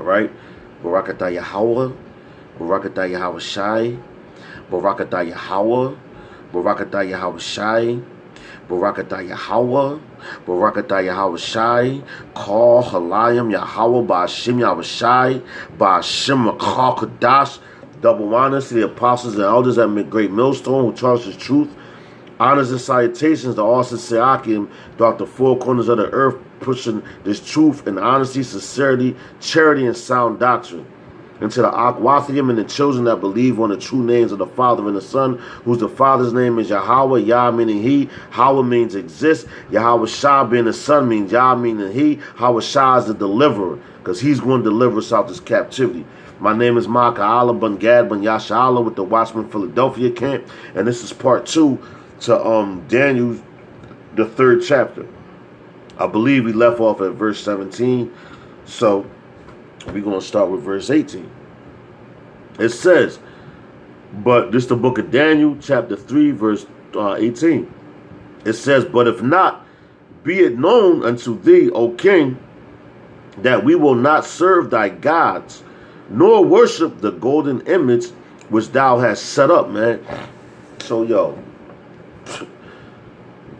All right? Barakatah Yahweh, Barakatah Yahweh Shai, Barakatah Yahweh, Barakatah Yahweh Shai, Barakatah Yahweh, Barakatah Yahweh Shai, Call Halayim Yahweh, Ba'ashim Yahweh Shai, Ba'ashim Makal Kadash. Double honors to the apostles and elders at Great Millstone who charge the truth. Honors and salutations to all Sisakim throughout the four corners of the earth, pushing this truth and honesty, sincerity, charity, and sound doctrine. And to the Akwathium and the children that believe on the true names of the Father and the Son, whose the Father's name is Yahweh, Yah meaning He, Hawa means exist, Yahweh Shah being the Son means Yah meaning He, Hawa Shah is the deliverer, because He's going to deliver us out this captivity. My name is Maka Allah Bun Gad Bun Yasha Allah with the Watchman Philadelphia camp, and this is part 2 to Daniel, the 3rd chapter. I believe we left off at verse 17, so we're going to start with verse 18. It says, but this is the book of Daniel, chapter 3, verse 18. It says, but if not, be it known unto thee, O king, that we will not serve thy gods, nor worship the golden image which thou hast set up, man. So, yo,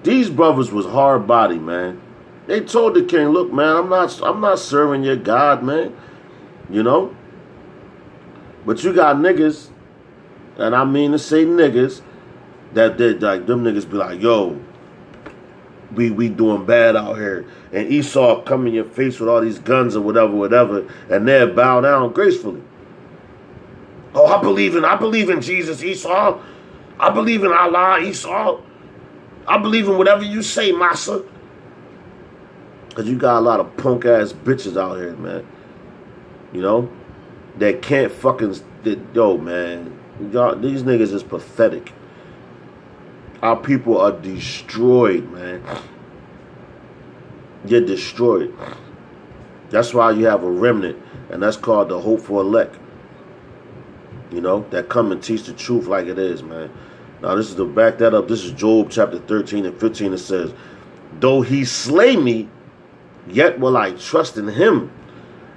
these brothers was hard body, man. They told the king, look, man, I'm not serving your God, man. You know? But you got niggas, and I mean to say niggas, that like them niggas be like, yo, we doing bad out here. And Esau come in your face with all these guns or whatever, and they'll bow down gracefully. Oh, I believe in Jesus, Esau. I believe in Allah, Esau. I believe in whatever you say, massa. Because you got a lot of punk-ass bitches out here, man. You know? That can't fucking... Yo, man. These niggas is pathetic. Our people are destroyed, man. You're destroyed. That's why you have a remnant. And that's called the hopeful elect. You know? That come and teach the truth like it is, man. Now, this is to back that up. This is Job chapter 13 and 15. It says, though he slay me, yet will I trust in him.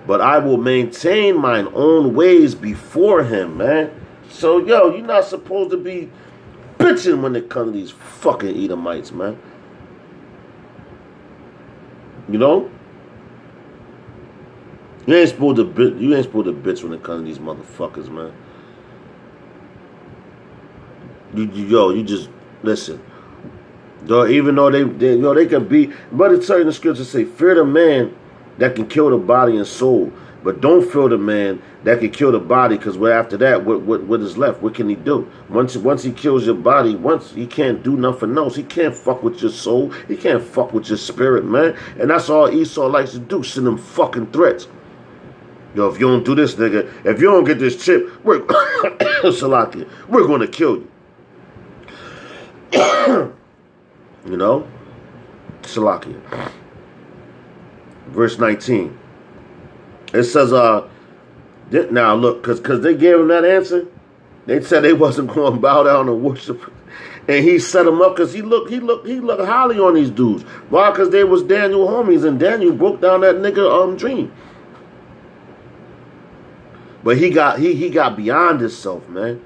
But I will maintain mine own ways before him, man. So, yo, you're not supposed to be bitching when it comes to these fucking Edomites, man. You know? You ain't supposed to bitch when it comes to these motherfuckers, man. You just listen. Though, even though they can be, but it's certain the scriptures say, fear the man that can kill the body and soul, but don't fear the man that can kill the body, because after that, what is left? What can he do? Once he kills your body, he can't do nothing else. He can't fuck with your soul. He can't fuck with your spirit, man. And that's all Esau likes to do, send them fucking threats. Yo, if you don't do this, nigga, if you don't get this chip, we're Salakia, we're gonna kill you. You know? Salakia. Verse 19. It says, now look, because they gave him that answer. They said they wasn't going to bow down and worship. And he set them up because he looked highly on these dudes. Why? Because they was Daniel homies, and Daniel broke down that nigga dream. But he got beyond himself, man.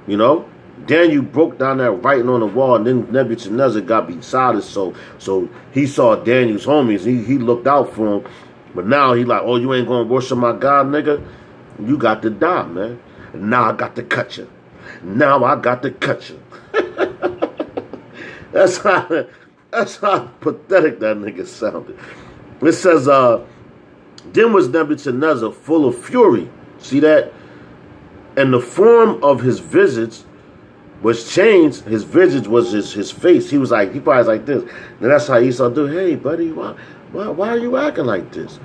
You know? Daniel broke down that writing on the wall, and then Nebuchadnezzar got beside his soul. So he saw Daniel's homies. He looked out for him. But now he like, oh, you ain't going to worship my God, nigga? You got to die, man. Now I got to cut you. Now I got to cut you. That's how pathetic that nigga sounded. It says, then was Nebuchadnezzar full of fury. See that? And the form of his visage was changed. His visage was his face. He probably was like this. And that's how Esau do. Hey, buddy, why are you acting like this?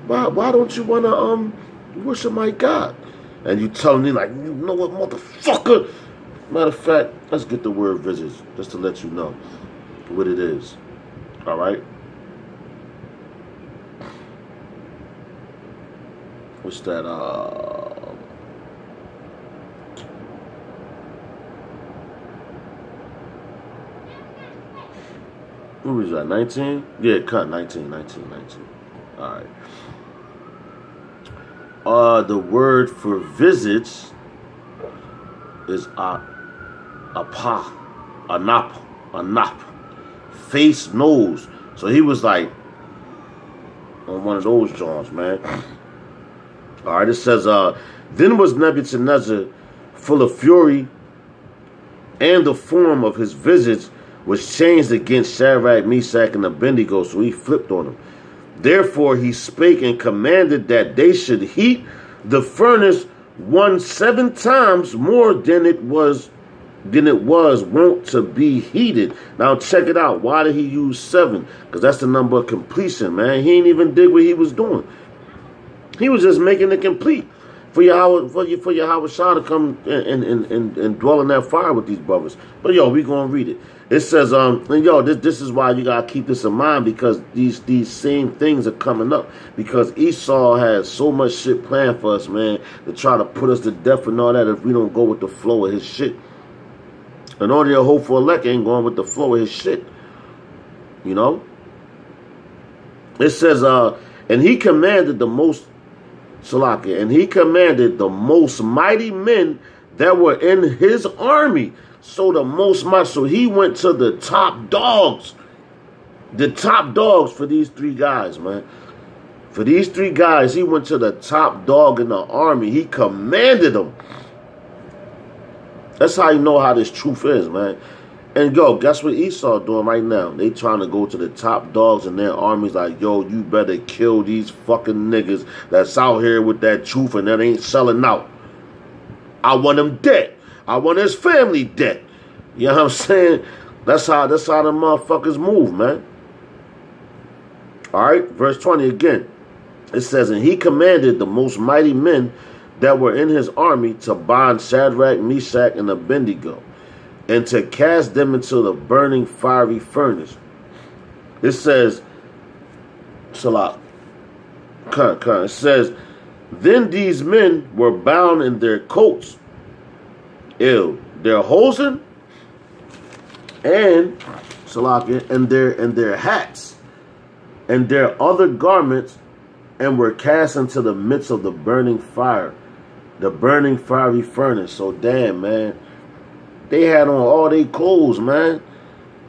Why don't you want to worship my God? And you tell me like, you know what, motherfucker? Matter of fact, let's get the word visage just to let you know what it is. All right. What's that? What was that, 19? Yeah, cut, 19. All right. The word for visits is anap, face, nose. So he was like on one of those joints, man. All right, it says, then was Nebuchadnezzar full of fury, and the form of his visage was changed against Shadrach, Meshach, and Abednego, so he flipped on them. Therefore he spake and commanded that they should heat the furnace 7 times more than it was wont to be heated. Now check it out. Why did he use 7? Because that's the number of completion, man. He ain't even did what he was doing. He was just making it complete for Yahweh Shah to come and dwell in that fire with these brothers. But yo, we gonna read it. It says, and yo, this is why you gotta keep this in mind, because these same things are coming up. Because Esau has so much shit planned for us, man, to try to put us to death and all that if we don't go with the flow of his shit. And all your hopeful elect ain't going with the flow of his shit. You know? It says, and he commanded the most Salakia, and he commanded the most mighty men that were in his army. So the most mighty, so he went to the top dogs. The top dogs for these 3 guys, man. For these 3 guys, he went to the top dog in the army. He commanded them. That's how you know how this truth is, man. And yo, guess what Esau doing right now? They trying to go to the top dogs in their armies like, yo, you better kill these fucking niggas that's out here with that truth and that ain't selling out. I want him dead. I want his family dead. You know what I'm saying? That's how the motherfuckers move, man. All right, verse 20 again. It says, and he commanded the most mighty men that were in his army to bind Shadrach, Meshach, and Abednego, and to cast them into the burning fiery furnace. It says, Salah, it says, then these men were bound in their coats, their hosen, and Salakia, and their hats, and their other garments, and were cast into the midst of the burning fire, the burning fiery furnace. So damn, man, they had on all their clothes, man.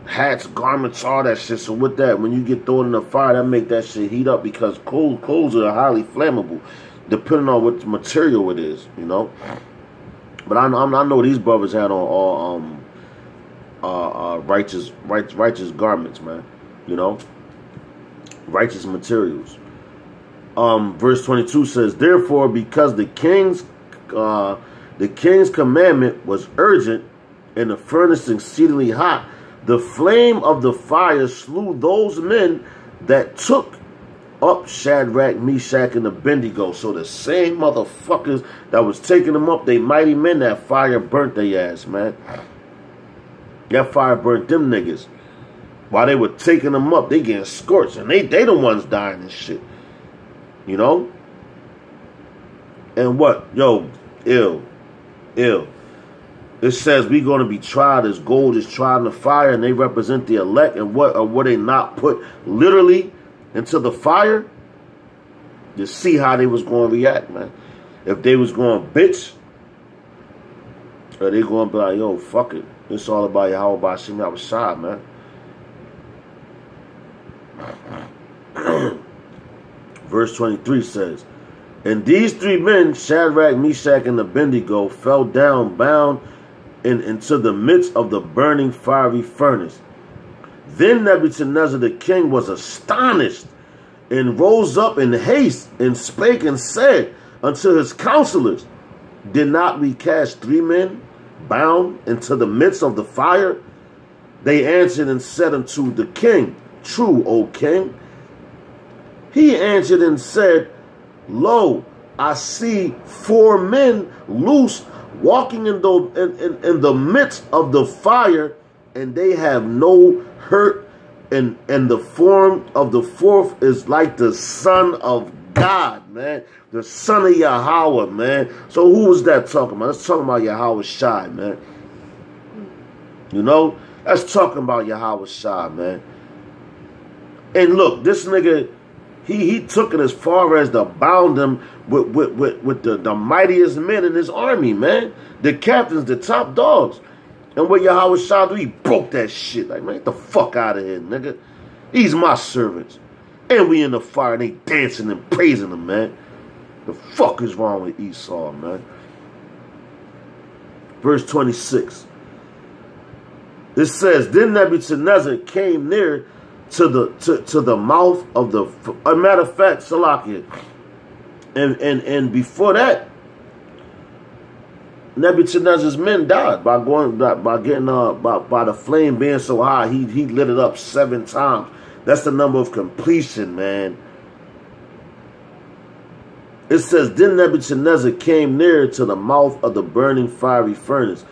Hats, garments, all that shit. So with that, when you get thrown in the fire, that make that shit heat up, because clothes are highly flammable, depending on what material it is, you know. But I know these brothers had on all righteous garments, man. You know, righteous materials. Verse 22 says, therefore, because the king's commandment was urgent, and the furnace exceedingly hot, the flame of the fire slew those men that took up Shadrach, Meshach, and Abednego. So the same motherfuckers that was taking them up, they mighty men, that fire burnt their ass, man. That fire burnt them niggas. While they were taking them up, they getting scorched, and they the ones dying and shit. You know? And what? Yo, ill. It says we going to be tried as gold is tried in the fire, and they represent the elect. And what, or were they not put literally into the fire? To see how they was going to react, man. If they was going bitch, or they going to be like, yo, fuck it. It's all about Yahweh Bashim Yahushua, man. Verse 23 says, and these 3 men, Shadrach, Meshach, and Abednego, fell down bound into the midst of the burning fiery furnace. Then Nebuchadnezzar the king was astonished, and rose up in haste, and spake and said unto his counselors, did not we cast 3 men bound into the midst of the fire? They answered and said unto the king, true, O king. He answered and said, lo, I see 4 men loose, walking in the midst of the fire, and they have no hurt, and the form of the 4th is like the Son of God, man. The Son of Yahweh, man. So who was that talking about? That's talking about Yahweh Shai, man. You know? That's talking about Yahweh Shai, man. And look, this nigga, He took it as far as to bound them with the mightiest men in his army, man. The captains, the top dogs. And what Yahweh Shah do, he broke that shit. Like, man, get the fuck out of here, nigga. These my servants. And we in the fire and they dancing and praising them, man. The fuck is wrong with Esau, man? Verse 26. It says, then Nebuchadnezzar came near to the mouth of the, a matter of fact, Salakia. And before that, Nebuchadnezzar's men died by the flame being so high. He lit it up 7 times. That's the number of completion, man. It says, then Nebuchadnezzar came near to the mouth of the burning fiery furnace,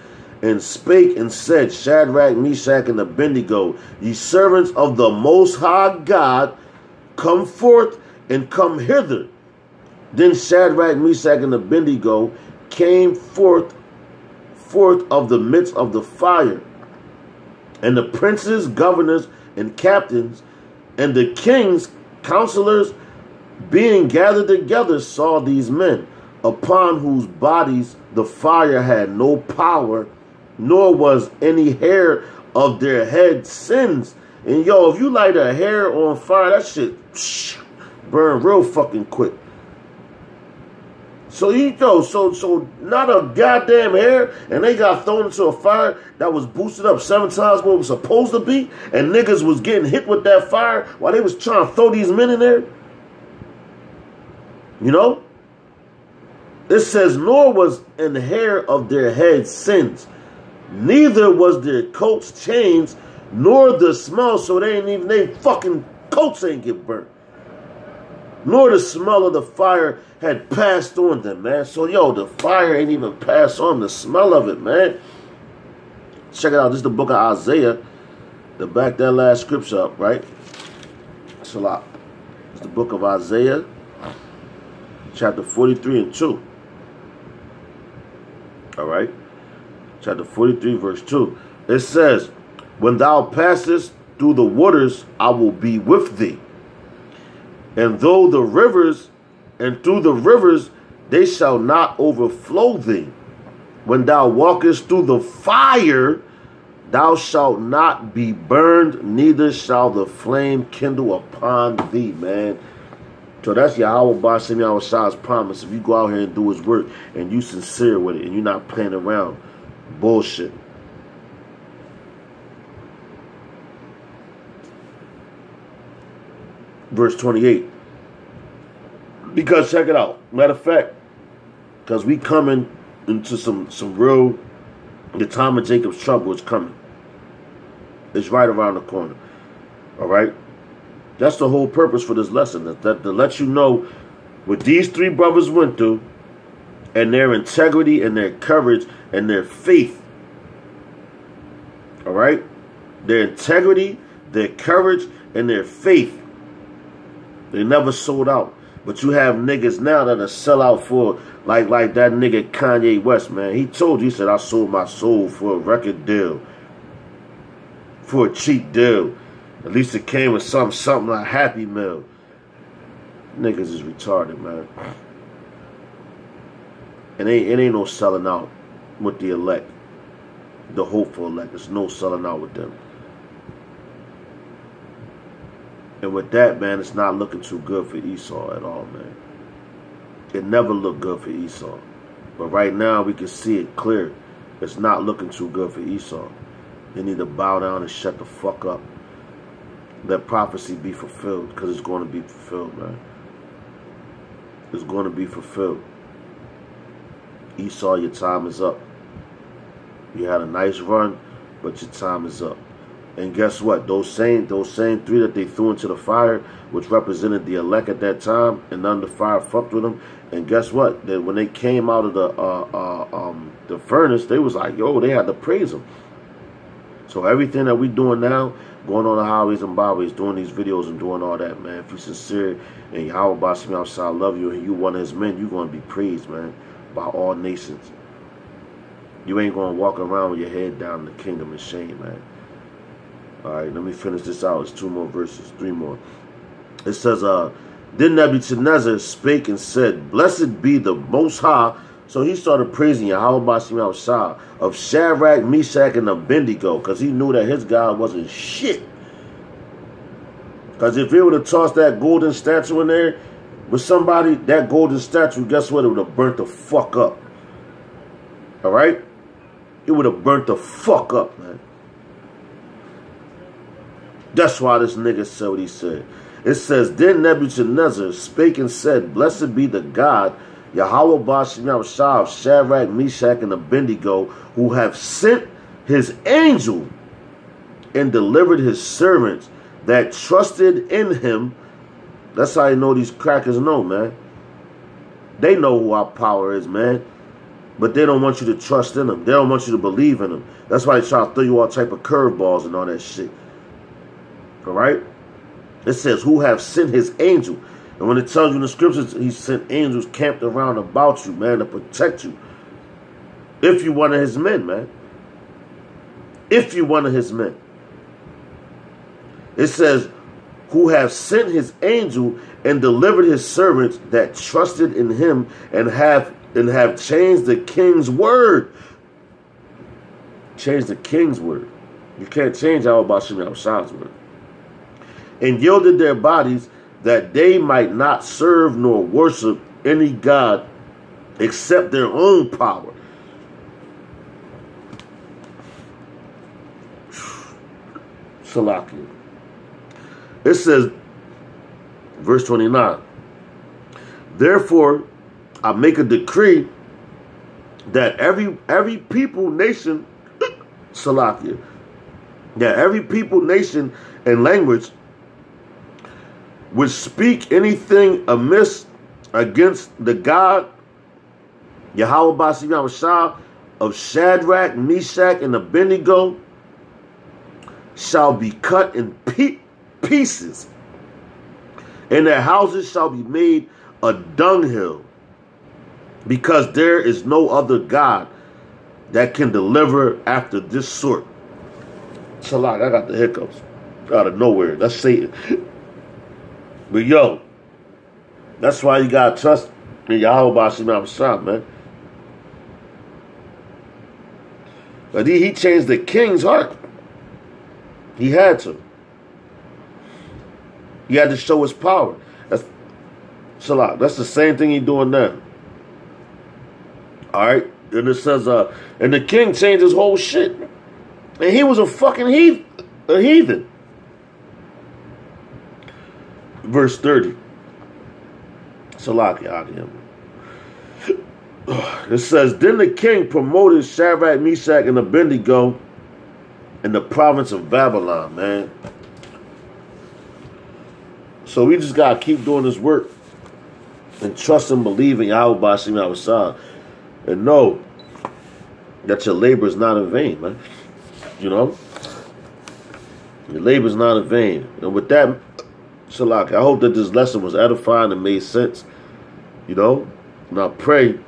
and spake and said, Shadrach, Meshach, and Abednego, ye servants of the Most High God, come forth and come hither. Then Shadrach, Meshach, and Abednego came forth of the midst of the fire. And the princes, governors, and captains, and the king's counselors, being gathered together, saw these men, upon whose bodies the fire had no power, nor was any hair of their head singed. And yo, if you light a hair on fire, that shit burn real fucking quick. So so not a goddamn hair, and they got thrown into a fire that was boosted up 7 times what it was supposed to be, and niggas was getting hit with that fire while they was trying to throw these men in there. You know? It says, nor was an hair of their heads singed, neither was their coats changed, nor the smell, so they fucking coats ain't get burnt. Nor the smell of the fire had passed on them, man. So, yo, the fire ain't even passed on the smell of it, man. Check it out. This is the book of Isaiah. To back that last scripture up, right? Salah. It's the book of Isaiah, chapter 43 and 2. All right? Chapter 43, verse 2. It says, when thou passest through the waters, I will be with thee. And through the rivers, they shall not overflow thee. When thou walkest through the fire, thou shalt not be burned, neither shall the flame kindle upon thee, man. So that's Yahweh Ba'ashem Yahweh Shah's promise. If you go out here and do his work, and you sincere with it, and you're not playing around. Bullshit. Verse 28. Because check it out. Matter of fact, because we coming into some real, the time of Jacob's trouble is coming. It's right around the corner. All right? That's the whole purpose for this lesson. That to let you know what these 3 brothers went through, and their integrity and their courage and their faith. All right? Their integrity, their courage, and their faith. They never sold out. But you have niggas now that'll sell out for, like that nigga Kanye West, man. He told you, he said, I sold my soul for a record deal. For a cheap deal. At least it came with something like Happy Meal. Niggas is retarded, man. And it ain't no selling out with the elect. The hopeful elect. There's no selling out with them. And with that, man, it's not looking too good for Esau at all, man. It never looked good for Esau. But right now, we can see it clear. It's not looking too good for Esau. They need to bow down and shut the fuck up. Let prophecy be fulfilled, because it's going to be fulfilled, man. It's going to be fulfilled. Esau, your time is up. You had a nice run, but your time is up. And guess what? Those same 3 that they threw into the fire, which represented the elect at that time, and none of the fire fucked with them. And guess what? That when they came out of the furnace, they was like, yo, they had to praise them. So everything that we doing now, going on the highways and byways, doing these videos and doing all that, man. If you're sincere and Yahweh Ba'ashem Yahweh Shah love you and you one of his men, you're going to be praised, man, by all nations. You ain't going to walk around with your head down in the kingdom in shame, man. All right, let me finish this out. It's 2 more verses, 3 more. It says, Then Nebuchadnezzar spake and said, Blessed be the Most High. So he started praising Yahweh Bashim Shah of Shadrach, Meshach, and Abednego, because he knew that his God wasn't shit. Because if he would have tossed that golden statue in there with somebody, that golden statue, guess what? It would have burnt the fuck up. Alright? It would have burnt the fuck up, man. That's why this nigga said what he said. It says, Then Nebuchadnezzar spake and said, Blessed be the God, Yahweh Bashim Shah of Shadrach, Meshach, and Abednego, who have sent his angel and delivered his servants that trusted in him. That's how you know these crackers know, man. They know who our power is, man. But they don't want you to trust in them. They don't want you to believe in them. That's why they try to throw you all type of curveballs and all that shit. All right? It says, who have sent his angel. And when it tells you in the scriptures, he sent angels camped around about you, man, to protect you. If you one of his men, man. If you one of his men. It says, who have sent his angel and delivered his servants that trusted in him and have changed the king's word. Change the king's word. You can't change our Bashim Shah's word. And yielded their bodies that they might not serve nor worship any god except their own power. Salakia. It says, verse 29, Therefore I make a decree that every people, nation, Salakia, that every people, nation, and language which speak anything amiss against the God, Yahweh Bashim Shah of Shadrach, Meshach, and Abednego, shall be cut in pieces, and their houses shall be made a dunghill, because there is no other God that can deliver after this sort. Salak, I got the hiccups out of nowhere. That's Satan. But yo, that's why you gotta trust in Yahweh Bashim Shah, man. But he changed the king's heart. He had to. He had to show his power. That's Salah. That's the same thing he's doing now. Alright? And it says, and the king changed his whole shit. And he was a fucking heathen. Verse 30. Salah, it says, Then the king promoted Shadrach, Meshach, and Abednego in the province of Babylon, man. So we just gotta keep doing this work and trust and believe in Yahweh Bashim Shah, and know that your labor is not in vain, man. You know, your labor is not in vain. And with that, Shalak, I hope that this lesson was edifying and made sense. You know, and I pray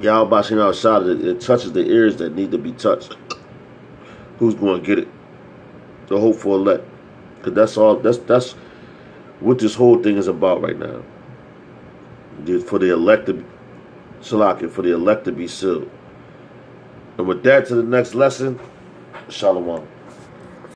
Yahweh Bashim Shah that it touches the ears that need to be touched. Who's going to get it? The hopeful elect. Because that's all. That's what this whole thing is about right now. For the elect to, Shalak, for the elect to be sealed. And with that, to the next lesson. Shalom.